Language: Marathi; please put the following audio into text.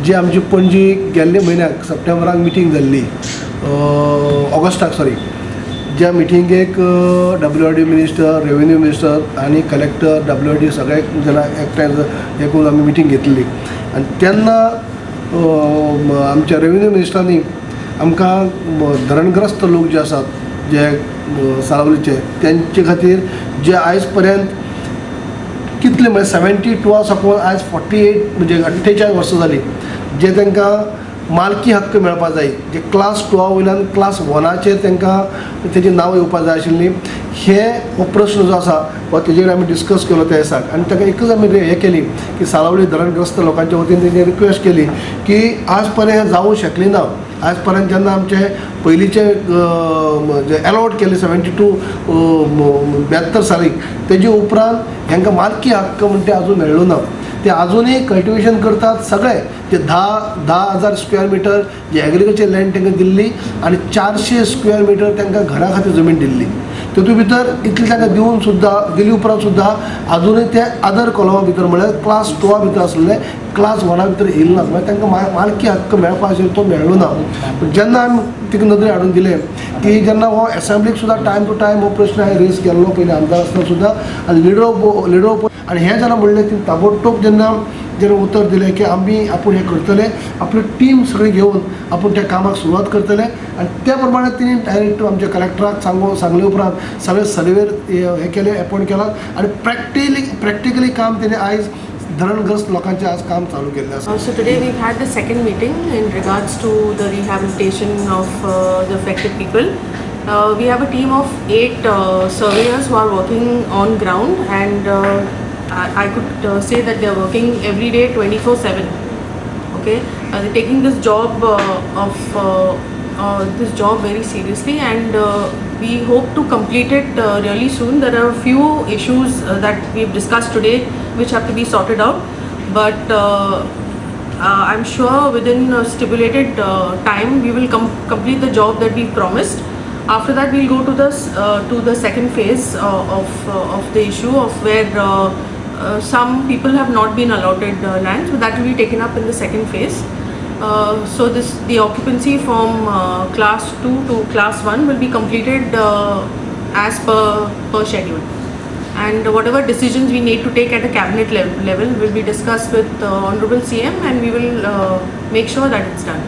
जी आमची पणजी गेल्ले म्हयन्याक सप्टेंबराक मिटींग जाल्ली, ऑगस्टाक सॉरी, ज्या मिटिंगेक WRD मिनिस्टर, रेव्हेन्यू मिनिस्टर आनी कलेक्टर, WRD सगळे जाणां एकठांय हे करून आमी मिटींग घेतली. आनी तेन्ना आमच्या रेव्हेन्यू मिनिस्टरांनी आमकां धरणग्रस्त लोक जे आसात, जे साळावलीचे, त्यांचे खातीर जे आयज पर्यंत कितले म्हणजे 72 साकून आयज 48 म्हणजे 48 वर्सां जाली, जे तांकां मालकी हक्क मेळपा जाय, जे क्लास 2 वयल्यान क्लास 1चेर तांकां तेजी नांव येवपा जाय आशिल्ली, हो प्रश्न जो आसा हो तेजेर आमी डिस्कस केलो त्या दिसाक. आनी ताका एकच आमी हे केली की साळावली धरणग्रस्त लोकांच्या वतीन तेजी रिक्वेस्ट केली की आज पर्यंत हें जावूं शकली ना. आज पर्यंत जेन्ना आमचे पयलींचे जे अलॉट केले 72 सालीक, तेजे उपरांत हांकां मालकी हक्क म्हणटा ते अजून मेळ्ळो ना. ते अजूनही कल्टिवेशन करतात सगळे, जे 10,000 स्क्वेअर मिटर जे एग्रीकल्चर लँड तांकां दिल्ली आनी 400 स्क्वेअर मिटर तांकां घरा खातीर जमीन दिल्ली. तेतूं भितर इतली तांकां दिवन सुद्दां दिली उपरांत सुद्दां अजूनय ते अदर कॉलमा भितर म्हळ्यार क्लास 2 भितर आसले, क्लास 1 भितर येयले ना. म्हळ्यार तांकां मालकी हक्क मेळपा आशिल्लो तो मेळ्ळो ना. पूण जेन्ना आमी तिका नदरेक हाडून दिले की जेन्ना हो एसेंब्लीक सुद्दां टायम टू टायम हो प्रश्न हांवें रेज केल्लो पयलीं आमदार आसतना सुद्दां, आनी लिडर ऑफ आनी हें जाल्यार म्हणलें की ताबडतोब जेन्ना उतर दिलें की आपूण हें करतले, आपली टीम सगळी घेवन आपूण त्या कामाक सुरवात करतले. आनी त्या प्रमाणे तिणी डायरेक्ट आमच्या कलेक्टराक सांगले उपरांत सगळे सर्वेर हे केले, अपॉयंट केलात आनी प्रॅक्टिकली काम तेणे आयज धरणग्रस्त लोकांचे आज काम चालू केल्लें आसा. So today we've had the second meeting in regards to the rehabilitation of the affected people. We have a team of 8 surveyors who are working on ground, and I could say that they are working every day 24/7. Okay, they're taking this job this job very seriously, and we hope to complete it really soon. There are a few issues that we've discussed today which have to be sorted out, but I'm sure within a stipulated time we will complete the job that we promised. After that we'll go to the second phase of the issue of where some people have not been allotted land, so that will be taken up in the second phase. So the occupancy from class 2 to class 1 will be completed as per schedule, and whatever decisions we need to take at a cabinet level will be discussed with Honorable CM, and we will make sure that it's done.